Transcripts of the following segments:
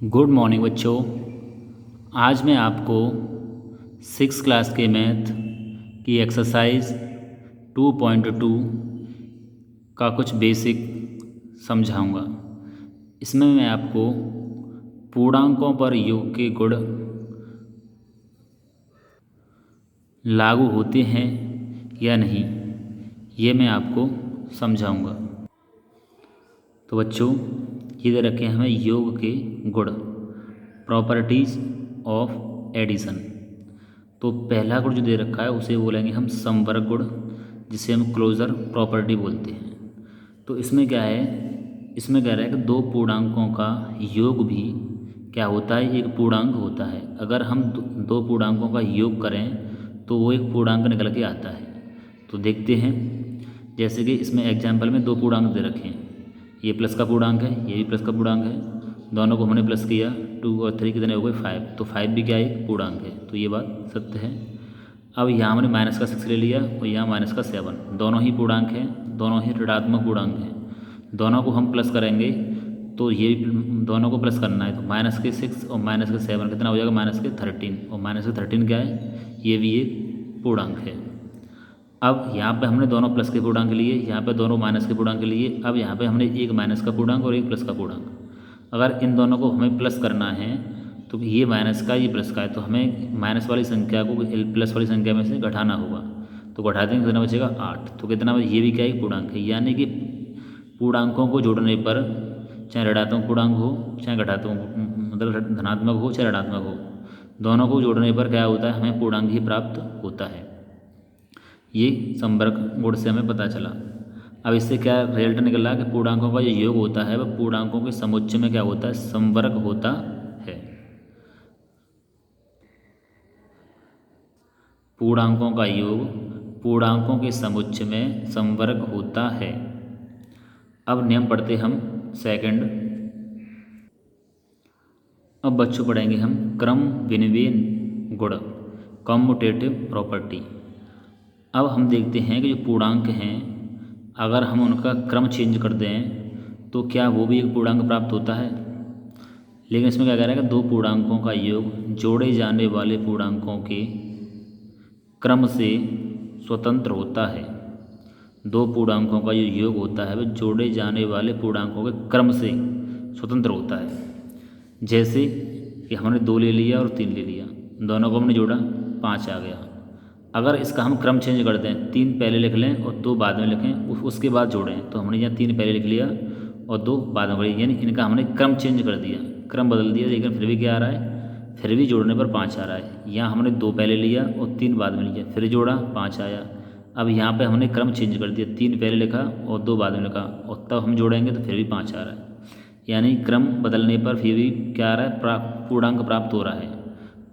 Good morning बच्चों। आज मैं आपको 6 क्लास के मैथ की एक्सरसाइज 2.2 का कुछ बेसिक समझाऊंगा। इसमें मैं आपको पूर्णांकों पर योग के गुण लागू होते हैं या नहीं, ये मैं आपको समझाऊंगा। तो बच्चों, ये दे रखे हैं हमें योग के गुण, प्रॉपर्टीज़ ऑफ एडिशन। तो पहला गुण जो दे रखा है उसे बोलेंगे हम समवर्ग गुण, जिसे हम क्लोजर प्रॉपर्टी बोलते हैं। तो इसमें क्या है, इसमें कह रहा है कि दो पूर्णांकों का योग भी क्या होता है, एक पूर्णांक होता है। अगर हम दो पूर्णांकों का योग करें तो वो एक पूर्णांक निकल के आता है। तो देखते हैं, जैसे कि इसमें एग्जाम्पल में दो पूर्णांक दे रखे हैं, ये प्लस का पूर्णांक है, ये भी प्लस का पूर्णांक है। दोनों को हमने प्लस किया, 2 और 3 कितने हो गए 5। तो 5 भी क्या है, एक पूर्णांक है। तो ये बात सत्य है। अब यहाँ हमने माइनस का 6 ले लिया और यहाँ माइनस का 7, दोनों ही पूर्णांक हैं, दोनों ही ऋणात्मक पूर्णांक हैं। दोनों को हम प्लस करेंगे तो ये दोनों को प्लस करना है, तो माइनस के 6 और माइनस के 7 कितना हो जाएगा, माइनस के 13। और माइनस के 13 क्या है, ये भी एक पूर्णांक है। अब यहाँ पे हमने दोनों प्लस के पूर्णांक लिए, यहाँ पे दोनों माइनस के पूर्णांक लिए। अब यहाँ पे हमने एक माइनस का पूर्णांक और एक प्लस का पूर्णांक। अगर इन दोनों को हमें प्लस करना है तो ये माइनस का ये प्लस का है, तो हमें माइनस वाली संख्या को प्लस वाली संख्या में से घटाना होगा। तो घटा देंगे, कितना बचेगा 8। तो कितना, ये भी क्या एक पूर्णांक है। यानी कि पूर्णांकों को जोड़ने पर, चाहे ऋणात्मक पूर्णांक हो चाहे घटात्मक, मतलब धनात्मक हो चाहे ऋणात्मक हो, दोनों को जोड़ने पर क्या होता है, हमें पूर्णांक ही प्राप्त होता है। ये संवर्ग गुण से हमें पता चला। अब इससे क्या रिजल्ट निकला कि पूर्णांकों का जो योग होता है वह पूर्णांकों के समुच्चय में क्या होता है, संवर्ग होता है। पूर्णांकों का योग पूर्णांकों के समुच्चय में संवर्ग होता है। अब नियम पढ़ते हम सेकंड। अब बच्चों पढ़ेंगे हम क्रम विनिमय गुण, कॉम्यूटेटिव प्रॉपर्टी। अब हम देखते हैं कि जो पूर्णांक हैं, अगर हम उनका क्रम चेंज कर दें तो क्या वो भी एक पूर्णांक प्राप्त होता है। लेकिन इसमें क्या कह रहा है कि दो पूर्णांकों का योग जोड़े जाने वाले पूर्णांकों के क्रम से स्वतंत्र होता है। दो पूर्णांकों का जो योग होता है वह जोड़े जाने वाले पूर्णांकों के क्रम से स्वतंत्र होता है। जैसे कि हमने 2 ले लिया और 3 ले लिया, दोनों को हमने जोड़ा, 5 आ गया। अगर इसका हम क्रम चेंज कर दें, 3 पहले लिख लें और 2 बाद में लिखें, उसके बाद जोड़ें, तो हमने यहाँ 3 पहले लिख लिया और 2 बाद में पढ़ी, यानी इनका हमने क्रम चेंज कर दिया, क्रम बदल दिया। लेकिन फिर भी क्या आ रहा है, फिर भी जोड़ने पर 5 आ रहा है। यहाँ हमने 2 पहले लिया और 3 बाद में लिया, फिर जोड़ा, 5 आया। अब यहाँ पे हमने क्रम चेंज कर दिया, 3 पहले लिखा और 2 बाद में लिखा, और तब हम जोड़ेंगे तो फिर भी 5 आ रहा है। यानी क्रम बदलने पर फिर भी क्या आ रहा है, पूर्णांक प्राप्त हो रहा है।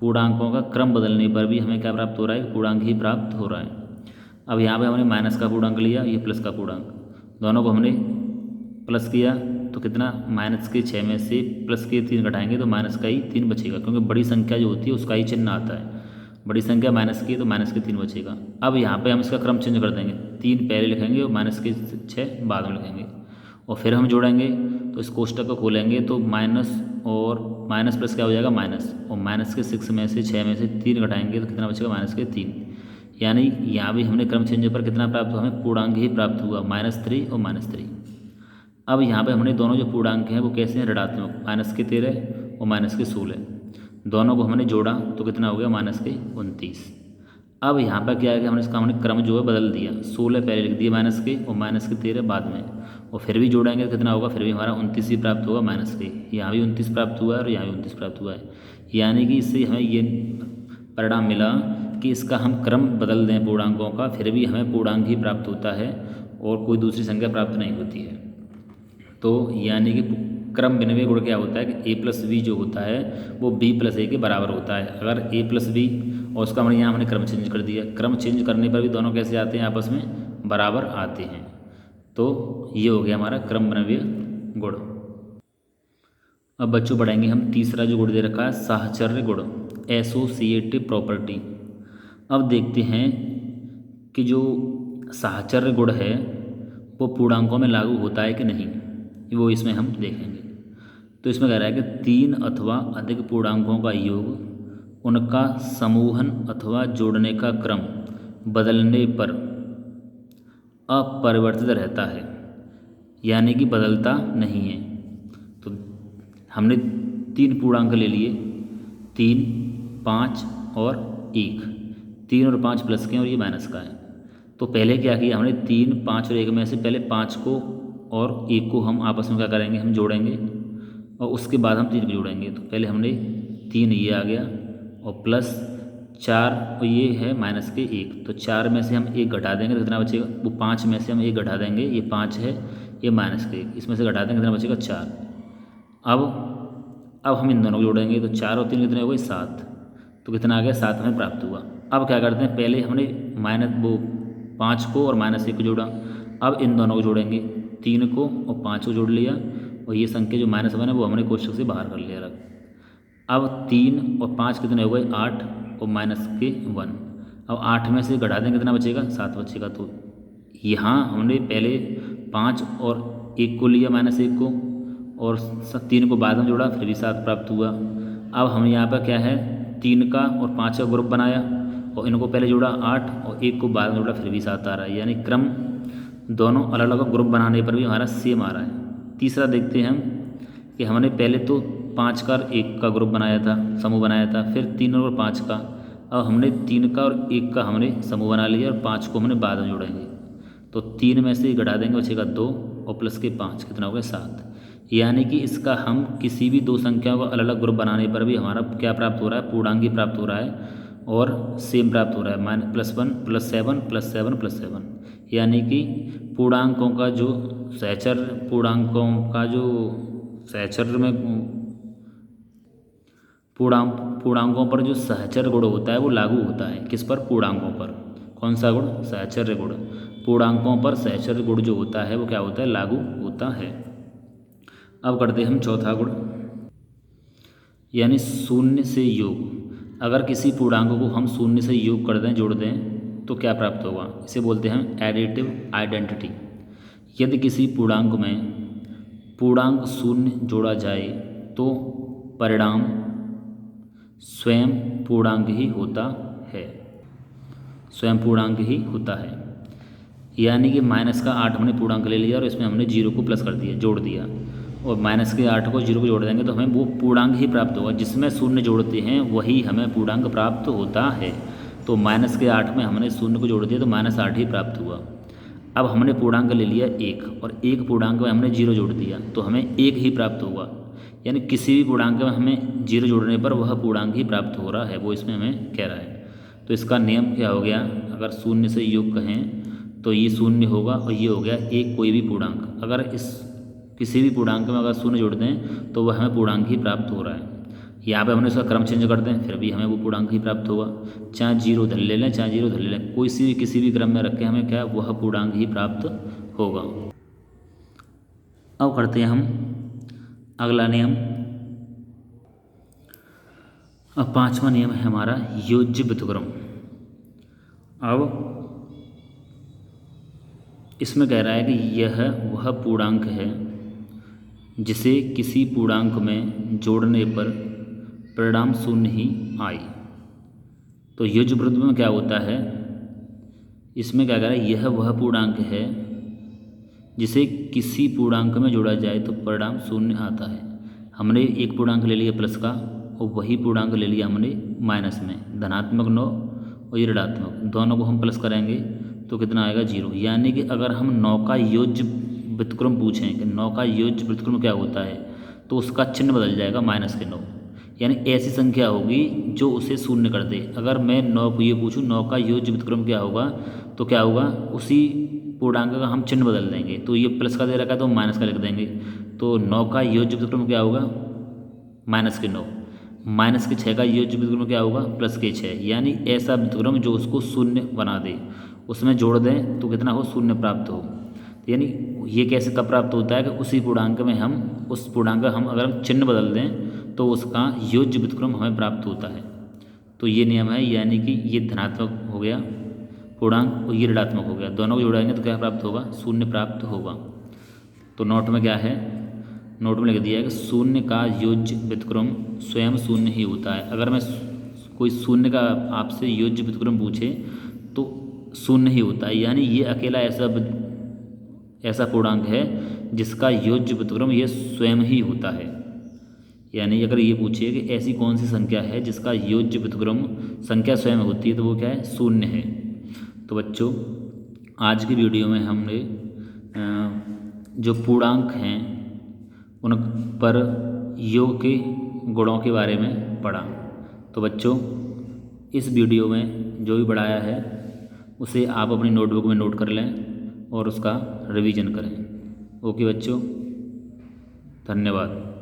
पूर्णांकों का क्रम बदलने पर भी हमें क्या प्राप्त हो रहा है, पूर्णांक ही प्राप्त हो रहा है। अब यहाँ पे हमने माइनस का पूर्णांक लिया, ये प्लस का पूर्णांक, दोनों को हमने प्लस किया, तो कितना, माइनस के 6 में से प्लस के 3 घटाएंगे तो माइनस का ही 3 बचेगा, क्योंकि बड़ी संख्या जो होती है उसका ही चिन्ह आता है। बड़ी संख्या माइनस की, तो माइनस के 3 बचेगा। अब यहाँ पे हम इसका क्रम चेंज कर देंगे, 3 पहले लिखेंगे और माइनस के 6 बाद में लिखेंगे, और फिर हम जोड़ेंगे। तो इस कोष्टक को खोलेंगे तो माइनस और माइनस प्लस क्या हो जाएगा, माइनस, और माइनस के 6 में से 6 में से 3 घटाएंगे तो कितना बचेगा, माइनस के 3। यानी यहाँ भी हमने क्रम चेंज पर कितना प्राप्त हुआ, हमें पूर्णांक ही प्राप्त हुआ, -3 और -3। अब यहाँ पे हमने दोनों जो पूर्णांक हैं वो कैसे हैं, ऋणात्मक, माइनस के 13 और माइनस के 16, दोनों को हमने जोड़ा तो कितना हो गया, माइनस के 29। अब यहाँ पर क्या है कि हमने इसका क्रम जो है बदल दिया, 16 पहले लिख दिए माइनस के और माइनस के 13 बाद में, और फिर भी जोड़ेंगे तो कितना होगा, फिर भी हमारा 29 ही प्राप्त होगा माइनस के। यहाँ भी 29 प्राप्त हुआ है और यहाँ भी 29 प्राप्त हुआ है। यानी कि इससे हमें ये परिणाम मिला कि इसका हम क्रम बदल दें पूर्णांकों का, फिर भी हमें पूर्णांक ही प्राप्त होता है और कोई दूसरी संख्या प्राप्त नहीं होती है। तो यानी कि क्रम विनिमय गुण क्या होता है कि a प्लस बी जो होता है वो b प्लस ए के बराबर होता है। अगर a प्लस बी, और उसका हमने यहाँ हमने क्रम चेंज कर दिया, क्रम चेंज करने पर भी दोनों कैसे आते हैं, आपस में बराबर आते हैं। तो ये हो गया हमारा क्रम विनिमय गुण। अब बच्चों पढ़ेंगे हम तीसरा जो गुण दे रखा है, साहचर्य गुण, एसोसिएटिव प्रॉपर्टी। अब देखते हैं कि जो साहचर्य गुण है वो पूर्णांकों में लागू होता है कि नहीं, वो इसमें हम देखेंगे। तो इसमें कह रहा है कि 3 अथवा अधिक पूर्णांकों का योग उनका समूहन अथवा जोड़ने का क्रम बदलने पर अपरिवर्तित रहता है, यानी कि बदलता नहीं है। तो हमने 3 पूर्णांक ले लिए, 3, 5 और 1। 3 और 5 प्लस के हैं और ये माइनस का है। तो पहले क्या किया हमने, 3, 5 और 1 में से पहले 5 को और 1 को हम आपस में क्या करेंगे, हम जोड़ेंगे और उसके बाद हम 3 को जोड़ेंगे। तो पहले हमने 3 ये आ गया और प्लस 4 और ये है माइनस के 1। तो 4 में से हम 1 घटा देंगे तो कितना बचेगा, वो 5 में से हम 1 घटा देंगे, ये 5 है, ये माइनस के 1, इसमें से घटा देंगे कितना बचेगा 4। अब हम इन दोनों को जोड़ेंगे तो 4 और 3 कितने हो गए 7। तो कितना आ गया 7 हमें प्राप्त हुआ। अब क्या करते हैं, पहले हमने वो 5 को और माइनस 1 को जोड़ा, अब इन दोनों को जोड़ेंगे, 3 को और 5 को जोड़ लिया और ये संख्या जो माइनस 1 है वो हमने कोष्ठक से बाहर कर लिया रख। अब 3 और 5 कितने हो गए 8 और माइनस के 1। अब 8 में से घटा देंगे कितना बचेगा 7 बचेगा। तो यहाँ हमने पहले 5 और 1 को लिया माइनस 1 को और 3 को बाद में जोड़ा, फिर भी 7 प्राप्त हुआ। अब हम यहाँ पर क्या है 3 का और 5 का ग्रुप बनाया और इनको पहले जोड़ा 8 और 1 को बाद में जोड़ा, फिर भी 7 आ रहा है, यानी क्रम दोनों अलग अलग ग्रुप बनाने पर भी हमारा सेम आ रहा है। तीसरा देखते हैं हम कि हमने पहले तो 5 का और 1 का ग्रुप बनाया था, समूह बनाया था, फिर 3 और 5 का। अब हमने 3 का और 1 का हमने समूह बना लिया और 5 को हमने बाद में जोड़ेंगे। तो 3 में से घटा देंगे बचेगा 2 और प्लस के 5 कितना हो गया 7। यानी कि इसका हम किसी भी दो संख्याओं का अलग अलग ग्रुप बनाने पर भी हमारा क्या प्राप्त हो रहा है, पूर्णांक प्राप्त हो रहा है और सेम प्राप्त हो रहा है, +1 +7 +7 +7। यानी कि पूर्णांकों का जो सहचर में पूर्णांकों पर जो सहचर गुण होता है वो लागू होता है। किस पर, पूर्णांकों पर। कौन सा गुण, सहचर्य गुण। पूर्णांकों पर सहचर्य गुण जो होता है वो क्या होता है, लागू होता है। अब करते हैं हम चौथा गुण, यानी शून्य से योग। अगर किसी पूर्णांक को हम शून्य से योग कर दें, जोड़ दें, तो क्या प्राप्त होगा, इसे बोलते हैं हम एडिटिव आइडेंटिटी। यदि किसी पूर्णांक में पूर्णांक शून्य जोड़ा जाए तो परिणाम स्वयं पूर्णांक ही होता है, स्वयं पूर्णांक ही होता है। यानी कि माइनस का 8 हमने पूर्णांक ले लिया और इसमें हमने 0 को प्लस कर दिया, जोड़ दिया, और माइनस के 8 को 0 को जोड़ देंगे तो हमें वो पूर्णांक ही प्राप्त होगा। जिसमें शून्य जोड़ते हैं वही हमें पूर्णांक प्राप्त होता है। तो माइनस के 8 में हमने शून्य को जोड़ दिया तो -8 ही प्राप्त हुआ। अब हमने पूर्णांक ले लिया 1 और 1 पूर्णांक में हमने 0 जोड़ दिया तो हमें 1 ही प्राप्त होगा। यानी किसी भी पूर्णांक में हमें 0 जोड़ने पर वह पूर्णांक ही प्राप्त हो रहा है, वो इसमें हमें कह रहा है। तो इसका नियम क्या हो गया, अगर शून्य से योग कहें तो ये शून्य होगा और ये हो गया एक कोई भी पूर्णांक। अगर इस किसी भी पूर्णांक में अगर शून्य जोड़ दें तो वह हमें पूर्णांक ही प्राप्त हो रहा है। यहाँ पे हमने इसका क्रम चेंज कर दें फिर भी हमें वो पूर्णांक ही प्राप्त होगा। चाहे 0 धर ले लें, चाहे 0 धर ले लें, किसी भी क्रम में रखें हमें क्या, वह पूर्णांक ही प्राप्त होगा। अब करते हैं हम अगला नियम। अब 5वां नियम है हमारा योज्य व्युत्क्रम। अब इसमें कह रहा है कि यह वह पूर्णांक है जिसे किसी पूर्णांक में जोड़ने पर परिणाम शून्य ही आए। तो योज्य व्युत्क्रम में क्या होता है, इसमें क्या कह रहा है, यह वह पूर्णांक है जिसे किसी पूर्णांक में जोड़ा जाए तो परिणाम शून्य आता है। हमने एक पूर्णांक ले लिया प्लस का और वही पूर्णांक ले लिया हमने माइनस में, धनात्मक 9 और ये ऋणात्मक, दोनों को हम प्लस करेंगे तो कितना आएगा 0। यानी कि अगर हम 9 का योज्य व्युत्क्रम पूछें कि 9 का योज्य व्युत्क्रम क्या होता है तो उसका चिन्ह बदल जाएगा -9। यानी ऐसी संख्या होगी जो उसे शून्य कर दे। अगर मैं 9 को ये पूछूं 9 का योज्य व्युत्क्रम क्या होगा तो क्या होगा, उसी पूर्णांक का हम चिन्ह बदल देंगे। तो ये प्लस का दे रखा है तो माइनस का लिख देंगे। तो 9 का योज्य व्युत्क्रम क्या होगा, -9, -6 का योज्य व्युत्क्रम क्या होगा, +6। यानी ऐसा व्युत्क्रम जो उसको शून्य बना दे, उसमें जोड़ दें तो कितना हो, शून्य प्राप्त हो। यानी ये कैसे कब प्राप्त होता है कि उसी पूर्णांक में हम उस पूर्णांक का हम अगर हम चिन्ह बदल दें तो उसका योज्य व्युत्क्रम हमें प्राप्त होता है। तो ये नियम है, यानी कि ये धनात्मक हो गया पूर्णांक और ये ऋणात्मक हो गया, दोनों को जोड़ेंगे तो क्या प्राप्त होगा, शून्य प्राप्त होगा। तो नोट में क्या है, नोट में लिख दिया है कि शून्य का योज्य व्युत्क्रम स्वयं शून्य ही होता है। अगर मैं कोई शून्य का आपसे योज्य व्युत्क्रम पूछे तो शून्य ही होता है, यानी ये अकेला ऐसा पूर्णांक है जिसका योज्य व्युत्क्रम ये स्वयं ही होता है। यानी अगर ये पूछे कि ऐसी कौन सी संख्या है जिसका योज्य व्युत्क्रम संख्या स्वयं होती है, तो वो क्या है, शून्य है। तो बच्चों, आज की वीडियो में हमने जो पूर्णांक हैं उन पर योग के गुणों के बारे में पढ़ा। तो बच्चों, इस वीडियो में जो भी पढ़ाया है उसे आप अपनी नोटबुक में नोट कर लें और उसका रिवीजन करें। ओके बच्चों, धन्यवाद।